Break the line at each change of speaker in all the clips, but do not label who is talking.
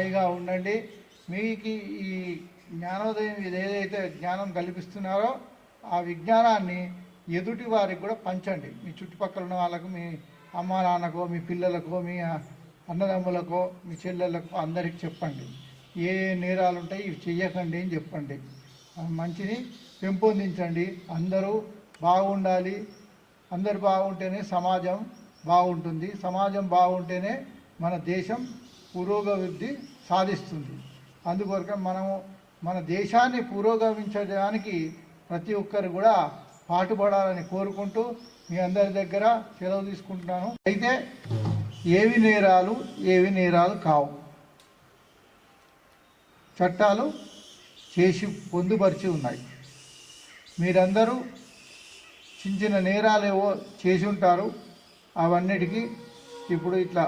హాయిగా ఉండండి. మీకు ఈ జ్ఞానోదయం ఏదైతే జ్ఞానం కల్పిస్తున్నారో ఆ విజ్ఞానాన్ని ఎదుటి వారికి కూడా పంచండి. మీ చుట్టుపక్కల ఉన్న వాళ్ళకు, మీ అమ్మా నాన్నకో, మీ పిల్లలకో, మీ అన్నదమ్ములకో, మీ చెల్లెళ్ళకో అందరికి చెప్పండి. ఏ నేరాలు ఉంటాయి ఇవి చెయ్యకండి అని చెప్పండి. మంచిని పెంపొందించండి. అందరూ బాగుండాలి. అందరు బాగుంటేనే సమాజం బాగుంటుంది. సమాజం బాగుంటేనే మన దేశం పురోగతి సాధిస్తుంది. అందుకొరకు మనము మన దేశాన్ని పురోగమించడానికి ప్రతి ఒక్కరు కూడా పాటుపడాలని కోరుకుంటూ మీ అందరి దగ్గర సెలవు తీసుకుంటున్నాను. అయితే ఏవి నేరాలు కావు. చట్టాలు చేసి పొందుపరిచి ఉన్నాయి. మీరందరూ చిన్న నేరాలు ఏవో చేసి ఉంటారు. అవన్నిటికీ ఇప్పుడు ఇట్లా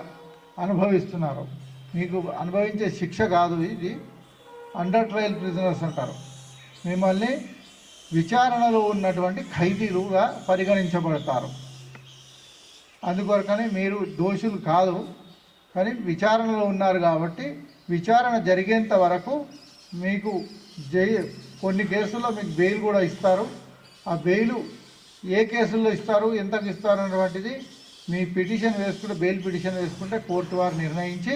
అనుభవిస్తున్నారు. మీకు అనుభవించే శిక్ష కాదు ఇది. అండర్ ట్రయల్ ప్రిజనర్స్ అంటారు. మిమ్మల్ని విచారణలో ఉన్నటువంటి ఖైదీలుగా పరిగణించబడతారు. అందుకొరకని మీరు దోషులు కాదు, కానీ విచారణలో ఉన్నారు కాబట్టి విచారణ జరిగేంత వరకు మీకు కొన్ని కేసుల్లో మీకు బెయిల్ కూడా ఇస్తారు. ఆ బెయిల్ ఏ కేసుల్లో ఇస్తారు, ఎంతకు ఇస్తారు అన్నటువంటిది మీ పిటిషన్ వేసుకుంటే, బెయిల్ పిటిషన్ వేసుకుంటే కోర్టు వారు నిర్ణయించి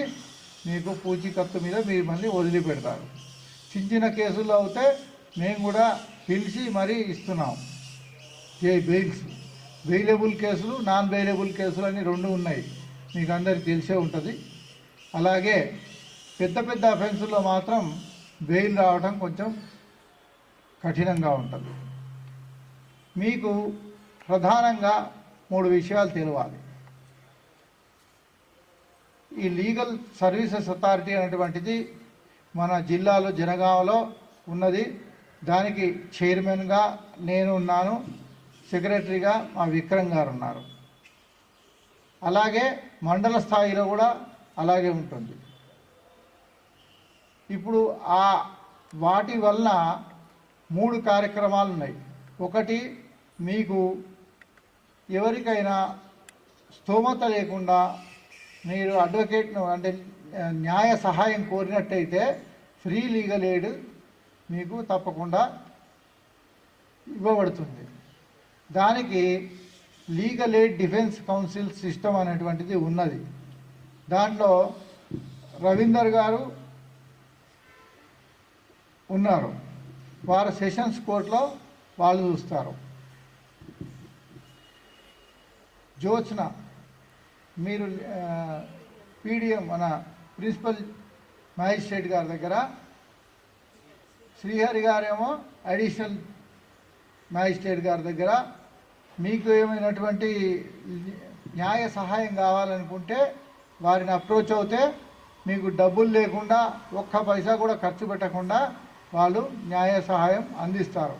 మీకు పూచీకత్తు మీద మీరు మళ్ళీ వదిలిపెడతారు. చిన్న కేసుల్లో అయితే మేము కూడా పిలిచి మరీ ఇస్తున్నాం బెయిల్స్. బెయిలబుల్ కేసులు, నాన్ బెయిలబుల్ కేసులు అని రెండు ఉన్నాయి, మీకు అందరికీ తెలిసే ఉంటుంది. అలాగే పెద్ద పెద్ద అఫెన్సుల్లో మాత్రం బెయిల్ రావడం కొంచెం కఠినంగా ఉంటుంది. మీకు ప్రధానంగా 3 విషయాలు తెలియాలి. ఈ లీగల్ సర్వీసెస్ అథారిటీ అనేటువంటిది మన జిల్లాలో జనగాంలో ఉన్నది. దానికి చైర్మన్గా నేను ఉన్నాను, సెక్రటరీగా మా విక్రమ్ గారు ఉన్నారు. అలాగే మండల స్థాయిలో కూడా అలాగే ఉంటుంది. ఇప్పుడు వాటి వల్ల 3 కార్యక్రమాలు ఉన్నాయి. ఒకటి, మీకు ఎవరికైనా స్తోమత లేకుండా మీరు అడ్వకేట్ను అంటే న్యాయ సహాయం కోరినట్టయితే ఫ్రీ లీగల్ ఎయిడ్ మీకు తప్పకుండా ఇవ్వబడుతుంది. దానికి legal aid defence council system అనేటువంటిది ఉన్నది. దాంట్లో రవీందర్ గారు ఉన్నారు. వారు సెషన్స్ కోర్టులో వాళ్ళు చూస్తారు. జోత్స్న మీరు పీడిఎం మన ప్రిన్సిపల్ మ్యాజిస్ట్రేట్ గారి దగ్గర, శ్రీహరి గారేమో అడిషనల్ మ్యాజిస్ట్రేట్ గారి దగ్గర. మీకు ఏమైనటువంటి న్యాయ సహాయం కావాలనుకుంటే వారిని అప్రోచ్ అవుతే మీకు డబ్బులు లేకుండా, ఒక్క పైసా కూడా ఖర్చు పెట్టకుండా వాళ్ళు న్యాయ సహాయం అందిస్తారు.